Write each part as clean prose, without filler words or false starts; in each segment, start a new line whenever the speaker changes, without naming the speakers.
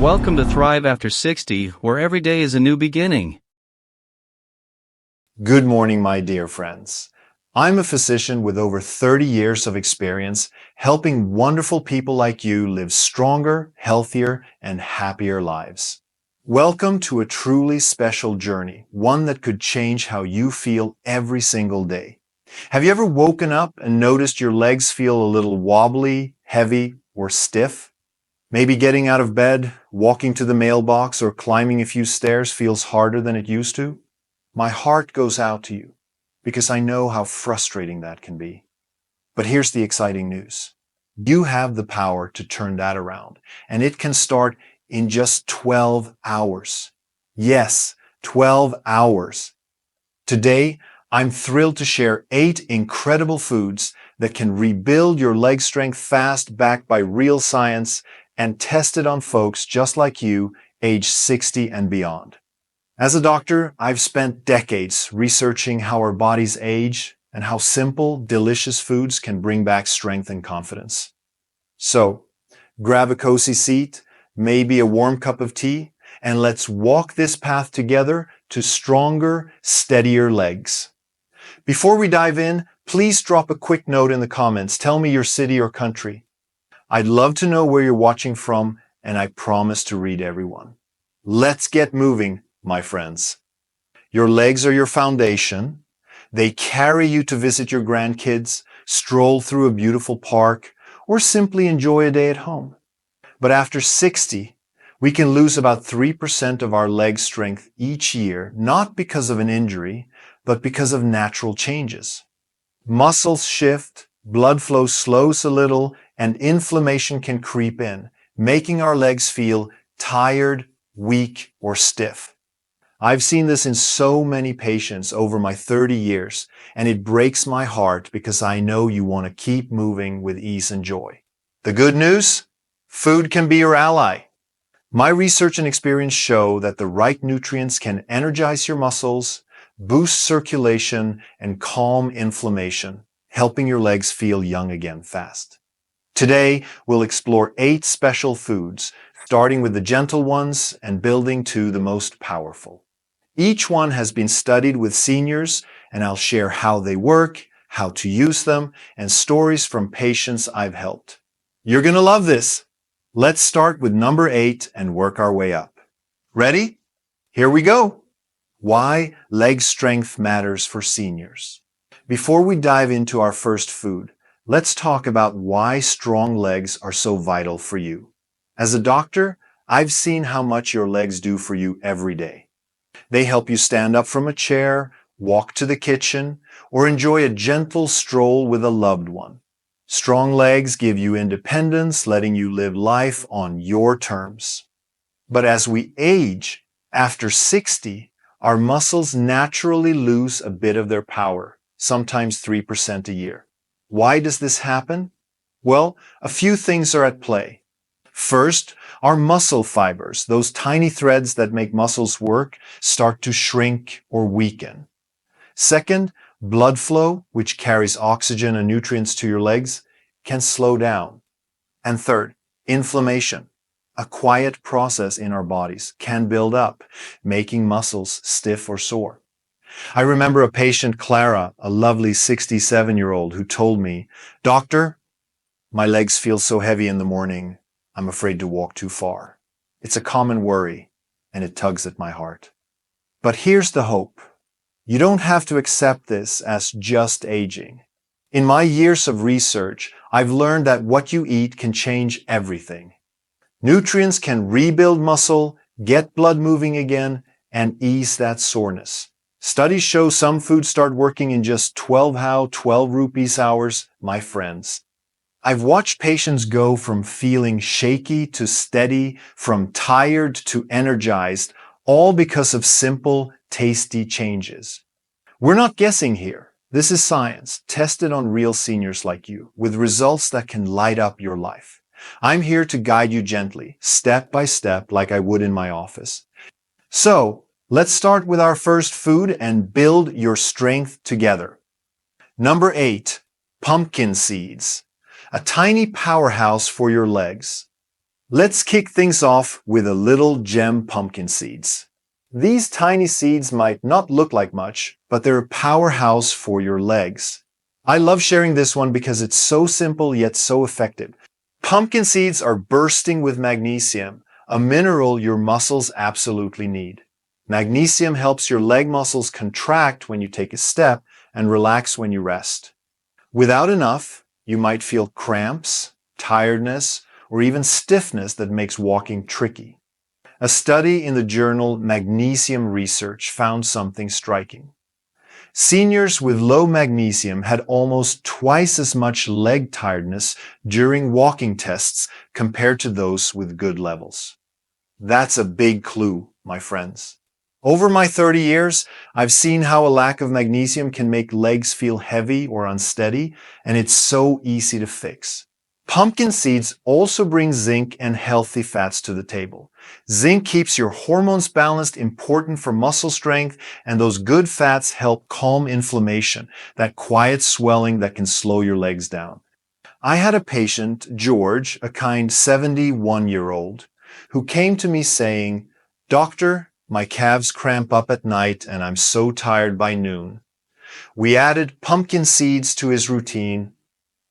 Welcome to Thrive After 60, where every day is a new beginning.
Good morning, my dear friends. I'm a physician with over 30 years of experience helping wonderful people like you live stronger, healthier, and happier lives. Welcome to a truly special journey, one that could change how you feel every single day. Have you ever woken up and noticed your legs feel a little wobbly, heavy, or stiff? Maybe getting out of bed, walking to the mailbox, or climbing a few stairs feels harder than it used to? My heart goes out to you because I know how frustrating that can be. But here's the exciting news. You have the power to turn that around, and it can start in just 12 hours. Yes, 12 hours. Today, I'm thrilled to share 8 incredible foods that can rebuild your leg strength fast, backed by real science and tested on folks just like you, age 60 and beyond. As a doctor, I've spent decades researching how our bodies age and how simple, delicious foods can bring back strength and confidence. So, grab a cozy seat, maybe a warm cup of tea, and let's walk this path together to stronger, steadier legs. Before we dive in, please drop a quick note in the comments. Tell me your city or country. I'd love to know where you're watching from, and I promise to read everyone. Let's get moving, my friends. Your legs are your foundation. They carry you to visit your grandkids, stroll through a beautiful park, or simply enjoy a day at home. But after 60, we can lose about 3% of our leg strength each year, not because of an injury, but because of natural changes. Muscles shift, blood flow slows a little, and inflammation can creep in, making our legs feel tired, weak, or stiff. I've seen this in so many patients over my 30 years, and it breaks my heart because I know you want to keep moving with ease and joy. The good news? Food can be your ally. My research and experience show that the right nutrients can energize your muscles, boost circulation, and calm inflammation, helping your legs feel young again fast. Today, we'll explore 8 special foods, starting with the gentle ones and building to the most powerful. Each one has been studied with seniors, and I'll share how they work, how to use them, and stories from patients I've helped. You're going to love this. Let's start with number 8 and work our way up. Ready? Here we go. Why leg strength matters for seniors. Before we dive into our first food, let's talk about why strong legs are so vital for you. As a doctor, I've seen how much your legs do for you every day. They help you stand up from a chair, walk to the kitchen, or enjoy a gentle stroll with a loved one. Strong legs give you independence, letting you live life on your terms. But as we age, after 60, our muscles naturally lose a bit of their power, sometimes 3% a year. Why does this happen? Well, a few things are at play. First, our muscle fibers, those tiny threads that make muscles work, start to shrink or weaken. Second, blood flow, which carries oxygen and nutrients to your legs, can slow down. And third, inflammation, a quiet process in our bodies, can build up, making muscles stiff or sore. I remember a patient, Clara, a lovely 67-year-old, who told me, "Doctor, my legs feel so heavy in the morning, I'm afraid to walk too far. It's a common worry, and it tugs at my heart." But here's the hope. You don't have to accept this as just aging. In my years of research, I've learned that what you eat can change everything. Nutrients can rebuild muscle, get blood moving again, and ease that soreness. Studies show some foods start working in just 12 rupees hours, my friends. I've watched patients go from feeling shaky to steady, from tired to energized, all because of simple, tasty changes. We're not guessing here. This is science, tested on real seniors like you, with results that can light up your life. I'm here to guide you gently, step by step, like I would in my office. So, let's start with our first food and build your strength together. Number 8, pumpkin seeds. A tiny powerhouse for your legs. Let's kick things off with a little gem pumpkin seeds. These tiny seeds might not look like much, but they're a powerhouse for your legs. I love sharing this one because it's so simple yet so effective. Pumpkin seeds are bursting with magnesium, a mineral your muscles absolutely need. Magnesium helps your leg muscles contract when you take a step and relax when you rest. Without enough, you might feel cramps, tiredness, or even stiffness that makes walking tricky. A study in the journal Magnesium Research found something striking. Seniors with low magnesium had almost twice as much leg tiredness during walking tests compared to those with good levels. That's a big clue, my friends. Over my 30 years, I've seen how a lack of magnesium can make legs feel heavy or unsteady, and it's so easy to fix. Pumpkin seeds also bring zinc and healthy fats to the table. Zinc keeps your hormones balanced, important for muscle strength, and those good fats help calm inflammation, that quiet swelling that can slow your legs down. I had a patient, George, a kind 71-year-old, who came to me saying, "Doctor, my calves cramp up at night and I'm so tired by noon." We added pumpkin seeds to his routine,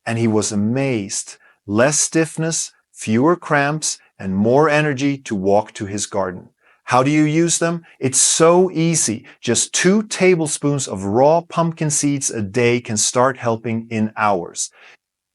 and he was amazed. Less stiffness, fewer cramps, and more energy to walk to his garden. How do you use them? It's so easy. Just 2 tablespoons of raw pumpkin seeds a day can start helping in hours.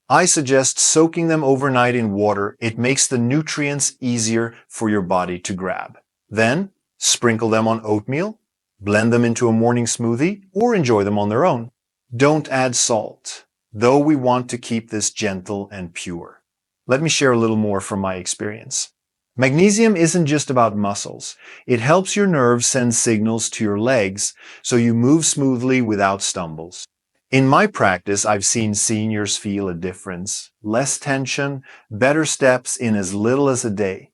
I suggest soaking them overnight in water. It makes the nutrients easier for your body to grab. Then, sprinkle them on oatmeal, blend them into a morning smoothie, or enjoy them on their own. Don't add salt, though we want to keep this gentle and pure. Let me share a little more from my experience. Magnesium isn't just about muscles. It helps your nerves send signals to your legs so you move smoothly without stumbles. In my practice, I've seen seniors feel a difference. Less tension, better steps in as little as a day.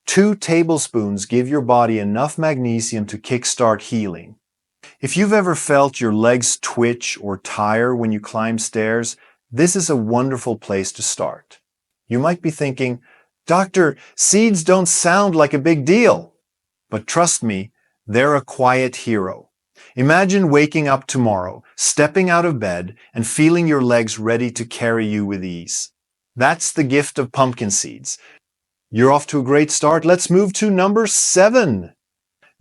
2 tablespoons give your body enough magnesium to kickstart healing. If you've ever felt your legs twitch or tire when you climb stairs, this is a wonderful place to start. You might be thinking, "Doctor, seeds don't sound like a big deal." But trust me, they're a quiet hero. Imagine waking up tomorrow, stepping out of bed, and feeling your legs ready to carry you with ease. That's the gift of pumpkin seeds. You're off to a great start. Let's move to number 7.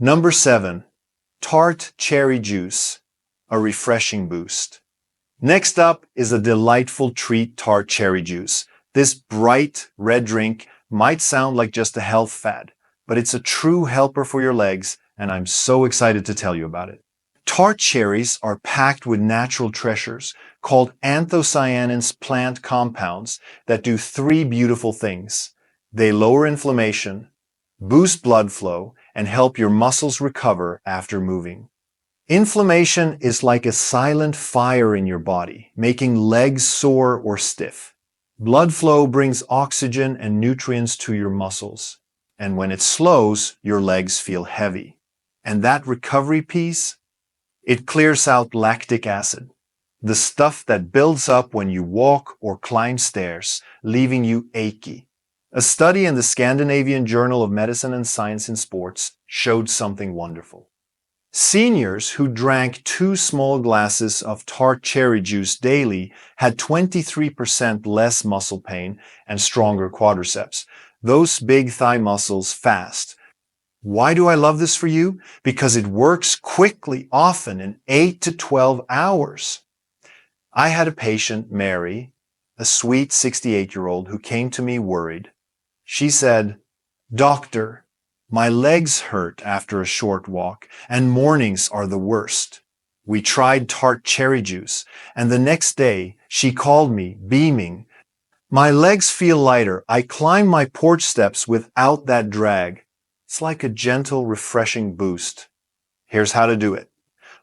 Number 7, Tart cherry juice, a refreshing boost. Next up is a delightful treat, Tart cherry juice. This bright red drink might sound like just a health fad, but it's a true helper for your legs, and I'm so excited to tell you about it. Tart cherries are packed with natural treasures called anthocyanins plant compounds that do 3 beautiful things. They lower inflammation, boost blood flow, and help your muscles recover after moving. Inflammation is like a silent fire in your body, making legs sore or stiff. Blood flow brings oxygen and nutrients to your muscles, and when it slows, your legs feel heavy. And that recovery piece? It clears out lactic acid, the stuff that builds up when you walk or climb stairs, leaving you achy. A study in the Scandinavian Journal of Medicine and Science in Sports showed something wonderful. Seniors who drank 2 small glasses of tart cherry juice daily had 23% less muscle pain and stronger quadriceps, those big thigh muscles fast. Why do I love this for you? Because it works quickly, often in 8 to 12 hours. I had a patient, Mary, a sweet 68-year-old, who came to me worried. She said, "Doctor, my legs hurt after a short walk, and mornings are the worst." We tried tart cherry juice, and the next day she called me, beaming. "My legs feel lighter. I climb my porch steps without that drag. It's like a gentle, refreshing boost." Here's how to do it.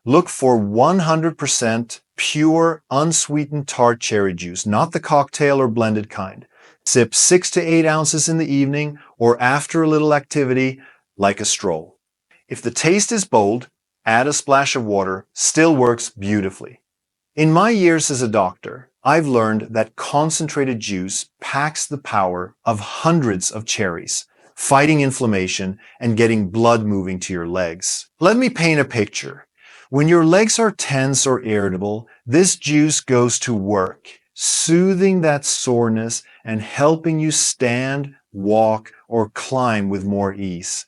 Look for 100% pure, unsweetened tart cherry juice, not the cocktail or blended kind. Sip 6 to 8 ounces in the evening or after a little activity, like a stroll. If the taste is bold, add a splash of water. Still works beautifully. In my years as a doctor, I've learned that concentrated juice packs the power of hundreds of cherries, fighting inflammation and getting blood moving to your legs. Let me paint a picture. When your legs are tense or irritable, this juice goes to work, soothing that soreness and helping you stand, walk, or climb with more ease.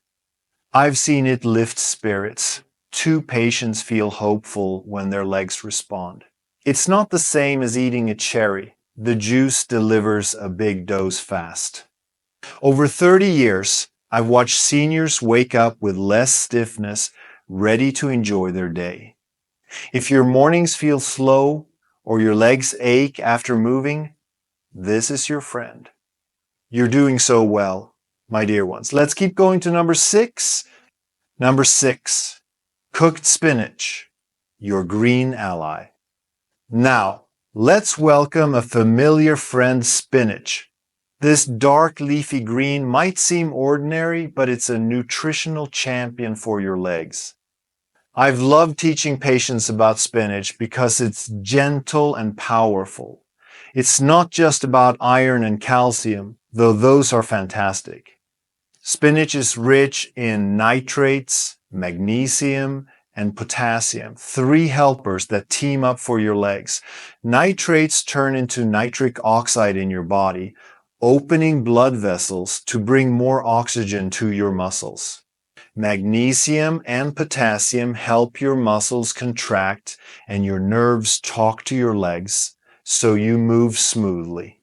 I've seen it lift spirits. 2 patients feel hopeful when their legs respond. It's not the same as eating a cherry. The juice delivers a big dose fast. Over 30 years, I've watched seniors wake up with less stiffness, ready to enjoy their day. If your mornings feel slow or your legs ache after moving, this is your friend. You're doing so well, my dear ones. Let's keep going to number 6. Number 6, cooked spinach, your green ally. Now, let's welcome a familiar friend, spinach. This dark leafy green might seem ordinary, but it's a nutritional champion for your legs. I've loved teaching patients about spinach because it's gentle and powerful. It's not just about iron and calcium, though those are fantastic. Spinach is rich in nitrates, magnesium, and potassium, 3 helpers that team up for your legs. Nitrates turn into nitric oxide in your body, opening blood vessels to bring more oxygen to your muscles. Magnesium and potassium help your muscles contract and your nerves talk to your legs so you move smoothly.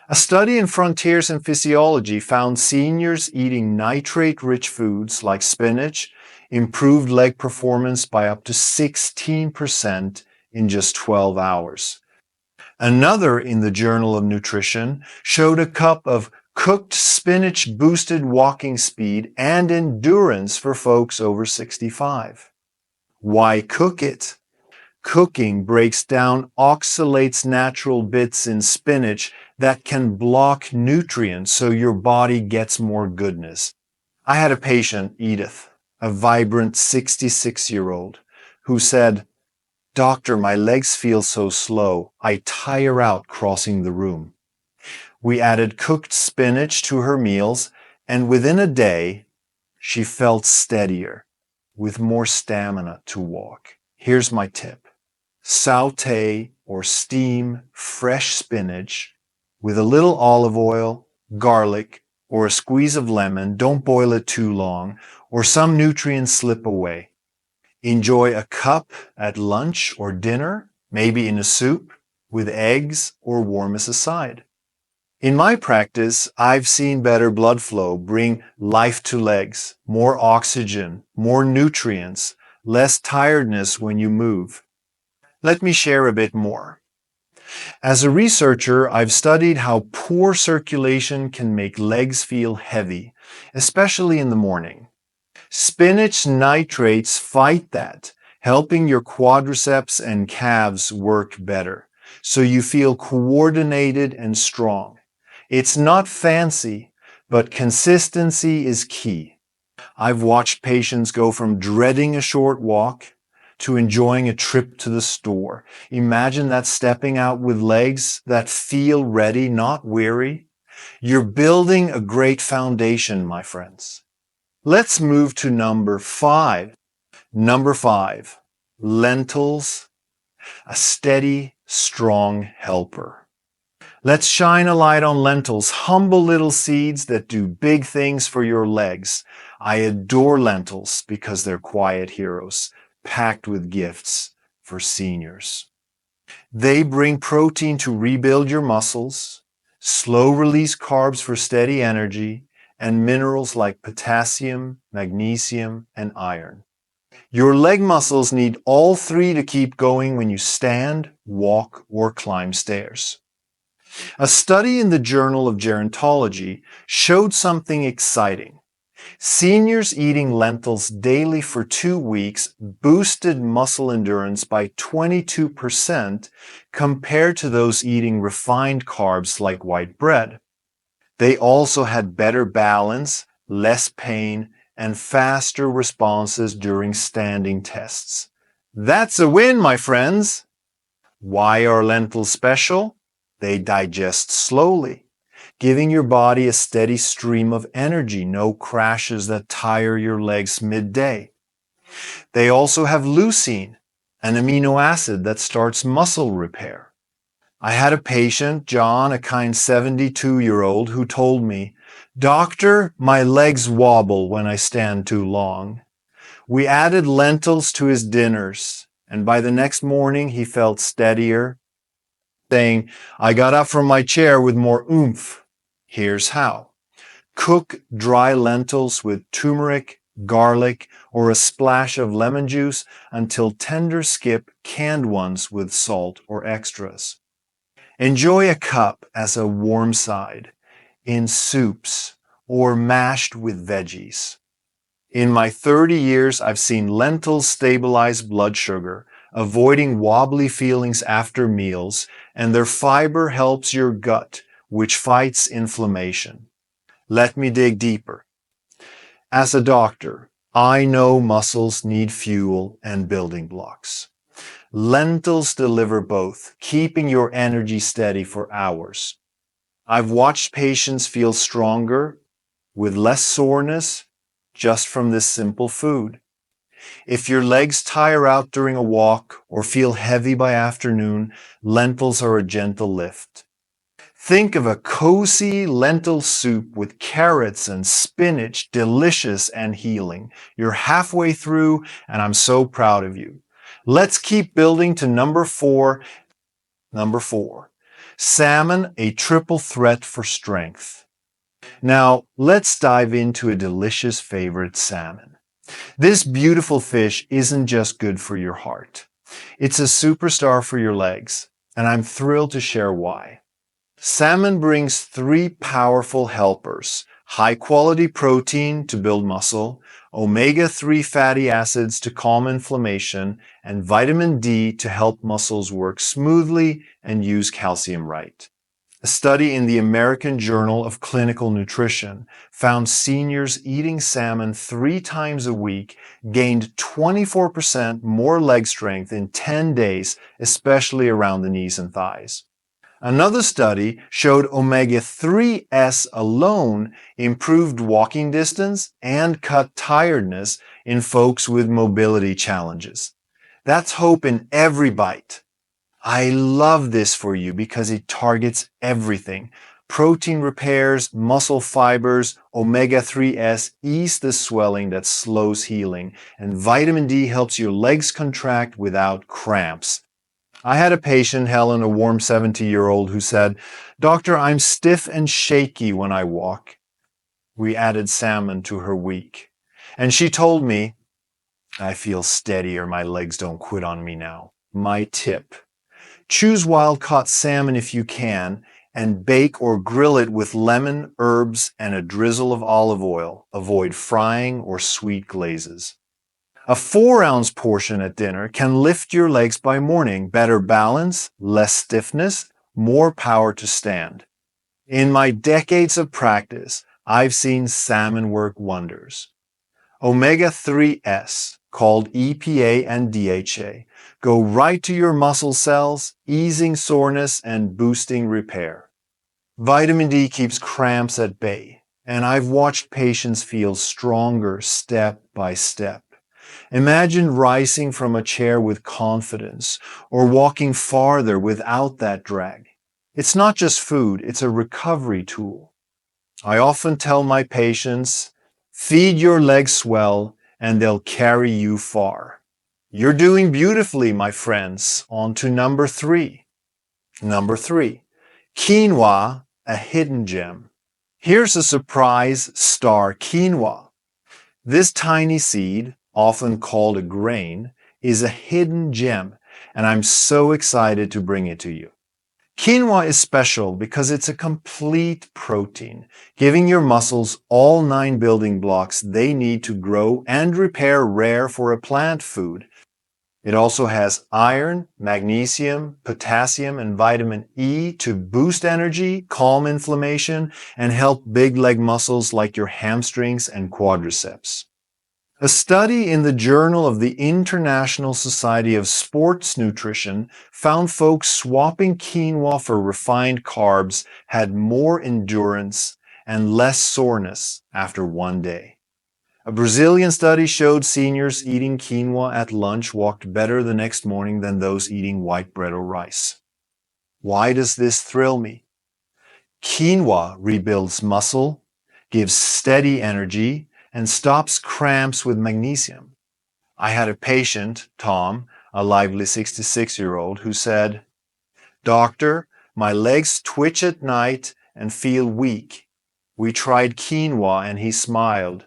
A study in Frontiers in Physiology found seniors eating nitrate-rich foods like spinach improved leg performance by up to 16% in just 12 hours. Another in the Journal of Nutrition showed a cup of cooked spinach boosted walking speed and endurance for folks over 65. Why cook it? Cooking breaks down oxalates natural bits in spinach that can block nutrients so your body gets more goodness. I had a patient, Edith, a vibrant 66-year-old, who said, "Doctor, my legs feel so slow. I tire out crossing the room." We added cooked spinach to her meals, and within a day, she felt steadier, with more stamina to walk. Here's my tip. Sauté or steam fresh spinach with a little olive oil, garlic, or a squeeze of lemon. Don't boil it too long, or some nutrients slip away. Enjoy a cup at lunch or dinner, maybe in a soup, with eggs or warm as a side. In my practice, I've seen better blood flow bring life to legs, more oxygen, more nutrients, less tiredness when you move. Let me share a bit more. As a researcher, I've studied how poor circulation can make legs feel heavy, especially in the morning. Spinach nitrates fight that, helping your quadriceps and calves work better, so you feel coordinated and strong. It's not fancy, but consistency is key. I've watched patients go from dreading a short walk to enjoying a trip to the store. Imagine that, stepping out with legs that feel ready, not weary. You're building a great foundation, my friends. Let's move to number 5. Number 5, lentils, a steady, strong helper. Let's shine a light on lentils, humble little seeds that do big things for your legs. I adore lentils because they're quiet heroes, packed with gifts for seniors. They bring protein to rebuild your muscles, slow-release carbs for steady energy, and minerals like potassium, magnesium, and iron. Your leg muscles need all 3 to keep going when you stand, walk, or climb stairs. A study in the Journal of Gerontology showed something exciting. Seniors eating lentils daily for 2 weeks boosted muscle endurance by 22% compared to those eating refined carbs like white bread. They also had better balance, less pain, and faster responses during standing tests. That's a win, my friends! Why are lentils special? They digest slowly, giving your body a steady stream of energy, no crashes that tire your legs midday. They also have leucine, an amino acid that starts muscle repair. I had a patient, John, a kind 72-year-old, who told me, "Doctor, my legs wobble when I stand too long." We added lentils to his dinners, and by the next morning he felt steadier, saying, "I got up from my chair with more oomph." Here's how. Cook dry lentils with turmeric, garlic, or a splash of lemon juice until tender. Skip canned ones with salt or extras. Enjoy a cup as a warm side, in soups, or mashed with veggies. In my 30 years, I've seen lentils stabilize blood sugar, avoiding wobbly feelings after meals, and their fiber helps your gut, which fights inflammation. Let me dig deeper. As a doctor, I know muscles need fuel and building blocks. Lentils deliver both, keeping your energy steady for hours. I've watched patients feel stronger, with less soreness, just from this simple food. If your legs tire out during a walk or feel heavy by afternoon, lentils are a gentle lift. Think of a cozy lentil soup with carrots and spinach, delicious and healing. You're halfway through, and I'm so proud of you. Let's keep building to number four. Number four, salmon, a triple threat for strength. Now, let's dive into a delicious favorite, salmon. This beautiful fish isn't just good for your heart. It's a superstar for your legs, and I'm thrilled to share why. Salmon brings three powerful helpers: high-quality protein to build muscle, omega-3 fatty acids to calm inflammation, and vitamin D to help muscles work smoothly and use calcium right. A study in the American Journal of Clinical Nutrition found seniors eating salmon 3 times a week gained 24% more leg strength in 10 days, especially around the knees and thighs. Another study showed omega-3s alone improved walking distance and cut tiredness in folks with mobility challenges. That's hope in every bite. I love this for you because it targets everything. Protein repairs, muscle fibers, omega-3s ease the swelling that slows healing, and vitamin D helps your legs contract without cramps. I had a patient, Helen, a warm 70-year-old, who said, "Doctor, I'm stiff and shaky when I walk." We added salmon to her week. And she told me, "I feel steadier, my legs don't quit on me now." My tip: choose wild-caught salmon if you can, and bake or grill it with lemon, herbs, and a drizzle of olive oil. Avoid frying or sweet glazes. A 4-ounce portion at dinner can lift your legs by morning. Better balance, less stiffness, more power to stand. In my decades of practice, I've seen salmon work wonders. Omega-3s, called EPA and DHA, go right to your muscle cells, easing soreness and boosting repair. Vitamin D keeps cramps at bay, and I've watched patients feel stronger step by step. Imagine rising from a chair with confidence or walking farther without that drag. It's not just food, it's a recovery tool. I often tell my patients, feed your legs well and they'll carry you far. You're doing beautifully, my friends. On to number three. Number three, quinoa, a hidden gem. Here's a surprise star quinoa. This tiny seed, often called a grain, is a hidden gem, and I'm so excited to bring it to you. Quinoa is special because it's a complete protein, giving your muscles all 9 building blocks they need to grow and repair, rare for a plant food. It also has iron, magnesium, potassium, and vitamin E to boost energy, calm inflammation, and help big leg muscles like your hamstrings and quadriceps. A study in the Journal of the International Society of Sports Nutrition found folks swapping quinoa for refined carbs had more endurance and less soreness after one day. A Brazilian study showed seniors eating quinoa at lunch walked better the next morning than those eating white bread or rice. Why does this thrill me? Quinoa rebuilds muscle, gives steady energy, and stops cramps with magnesium. I had a patient, Tom, a lively 66-year-old, who said, "Doctor, my legs twitch at night and feel weak. We tried quinoa and he smiled.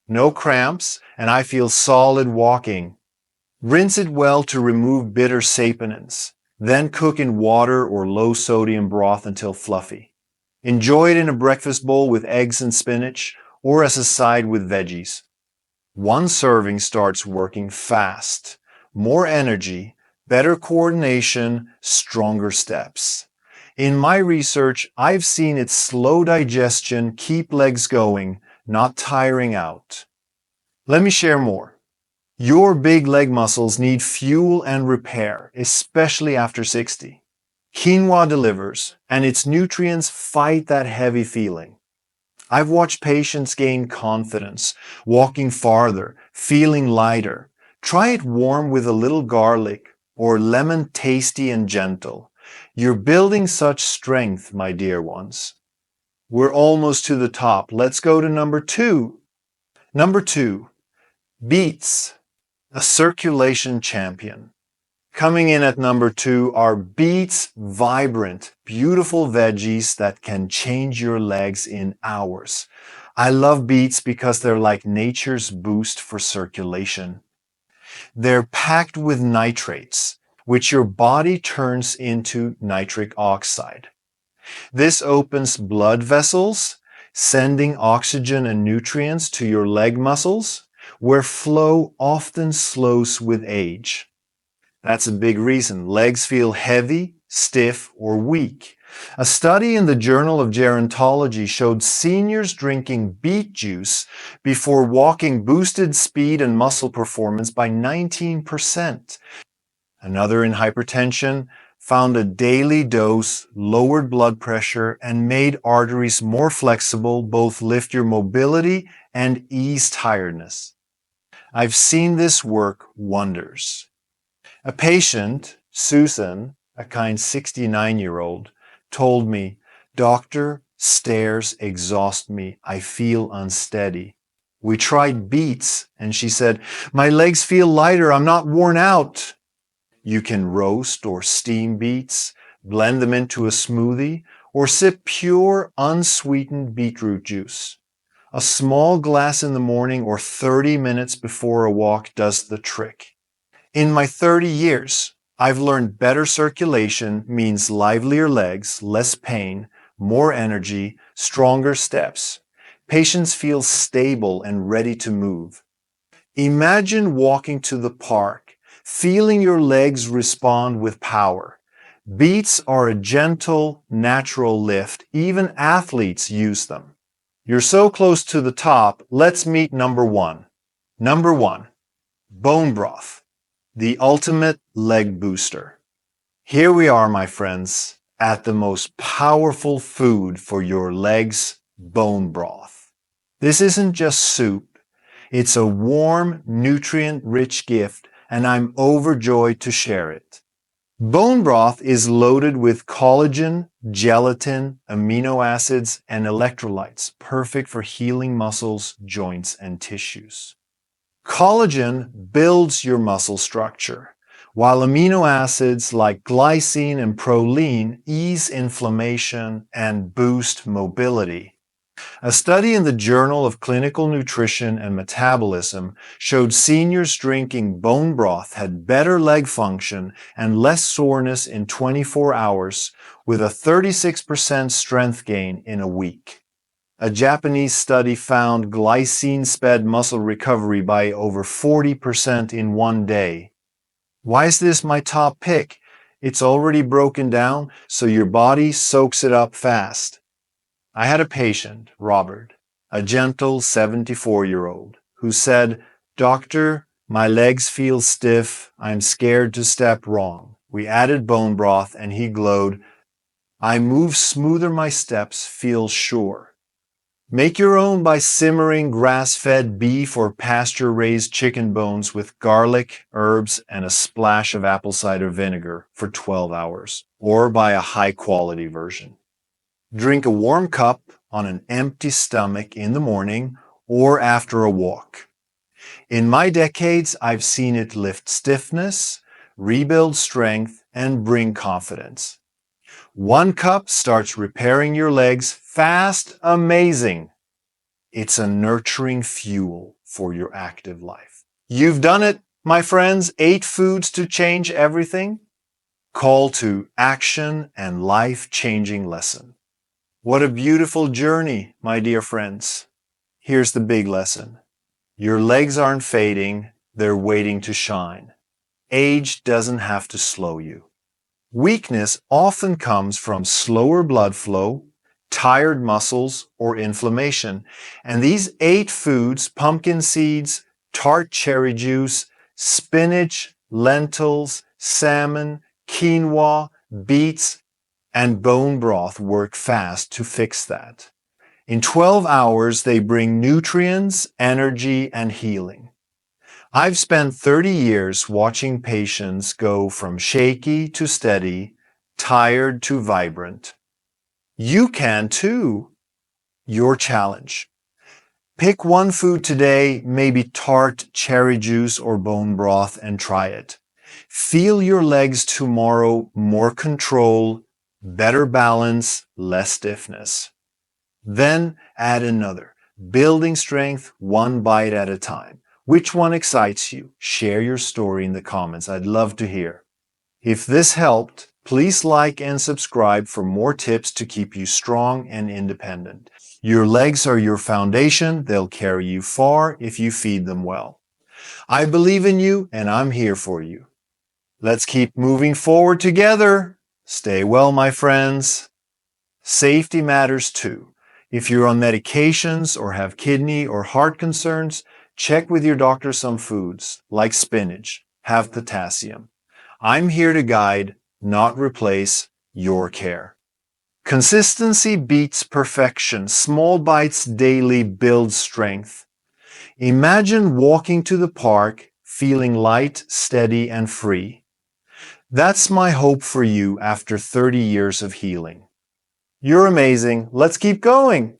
No cramps, and I feel solid walking. Rinse it well to remove bitter saponins. Then cook in water or low-sodium broth until fluffy. Enjoy it in a breakfast bowl with eggs and spinach, or as a side with veggies. One serving starts working fast. More energy, better coordination, stronger steps. In my research, I've seen its slow digestion keep legs going, not tiring out. Let me share more. Your big leg muscles need fuel and repair, especially after 60. Quinoa delivers, and its nutrients fight that heavy feeling. I've watched patients gain confidence, walking farther, feeling lighter. Try it warm with a little garlic or lemon, tasty and gentle. You're building such strength, my dear ones. We're almost to the top. Let's go to number 2. Number 2, beets, a circulation champion. Coming in at number 2 are beets, vibrant, beautiful veggies that can change your legs in hours. I love beets because they're like nature's boost for circulation. They're packed with nitrates, which your body turns into nitric oxide. This opens blood vessels, sending oxygen and nutrients to your leg muscles, where flow often slows with age. That's a big reason. Legs feel heavy, stiff, or weak. A study in the Journal of Gerontology showed seniors drinking beet juice before walking boosted speed and muscle performance by 19%. Another in hypertension found a daily dose lowered blood pressure and made arteries more flexible, both lift your mobility and ease tiredness. I've seen this work wonders. A patient, Susan, a kind 69-year-old, told me, "Doctor, stairs exhaust me. I feel unsteady." We tried beets, and she said, "My legs feel lighter. I'm not worn out." You can roast or steam beets, blend them into a smoothie, or sip pure, unsweetened beetroot juice. A small glass in the morning or 30 minutes before a walk does the trick. In my 30 years, I've learned better circulation means livelier legs, less pain, more energy, stronger steps. Patients feel stable and ready to move. Imagine walking to the park, feeling your legs respond with power. Beets are a gentle, natural lift. Even athletes use them. You're so close to the top, let's meet number 1. Number 1, bone broth. The ultimate leg booster. Here we are, my friends, at the most powerful food for your legs, bone broth. This isn't just soup. It's a warm, nutrient-rich gift, and I'm overjoyed to share it. Bone broth is loaded with collagen, gelatin, amino acids, and electrolytes, perfect for healing muscles, joints, and tissues. Collagen builds your muscle structure, while amino acids like glycine and proline ease inflammation and boost mobility. A study in the Journal of Clinical Nutrition and Metabolism showed seniors drinking bone broth had better leg function and less soreness in 24 hours, with a 36% strength gain in a week. A Japanese study found glycine sped muscle recovery by over 40% in one day. Why is this my top pick? It's already broken down, so your body soaks it up fast. I had a patient, Robert, a gentle 74-year-old, who said, Doctor, my legs feel stiff. I'm scared to step wrong. We added bone broth and he glowed. I move smoother, my steps feel sure. Make your own by simmering grass-fed beef or pasture-raised chicken bones with garlic, herbs, and a splash of apple cider vinegar for 12 hours, or buy a high-quality version. Drink a warm cup on an empty stomach in the morning or after a walk. In my decades, I've seen it lift stiffness, rebuild strength, and bring confidence. 1 cup starts repairing your legs fast, amazing. It's a nurturing fuel for your active life. You've done it, my friends. 8 foods to change everything. Call to action and life-changing lesson. What a beautiful journey, my dear friends. Here's the big lesson. Your legs aren't fading, they're waiting to shine. Age doesn't have to slow you. Weakness often comes from slower blood flow, tired muscles, or inflammation. And these 8 foods, pumpkin seeds, tart cherry juice, spinach, lentils, salmon, quinoa, beets, and bone broth work fast to fix that. In 12 hours, they bring nutrients, energy, and healing. I've spent 30 years watching patients go from shaky to steady, tired to vibrant. You can too. Your challenge. Pick 1 food today, maybe tart, cherry juice, or bone broth, and try it. Feel your legs tomorrow, more control, better balance, less stiffness. Then add another, building strength 1 bite at a time. Which one excites you? Share your story in the comments. I'd love to hear. If this helped, please like and subscribe for more tips to keep you strong and independent. Your legs are your foundation. They'll carry you far if you feed them well. I believe in you and I'm here for you. Let's keep moving forward together. Stay well, my friends. Safety matters too. If you're on medications or have kidney or heart concerns, check with your doctor some foods, like spinach, have potassium. I'm here to guide, not replace, your care. Consistency beats perfection. Small bites daily build strength. Imagine walking to the park, feeling light, steady, and free. That's my hope for you after 30 years of healing. You're amazing. Let's keep going.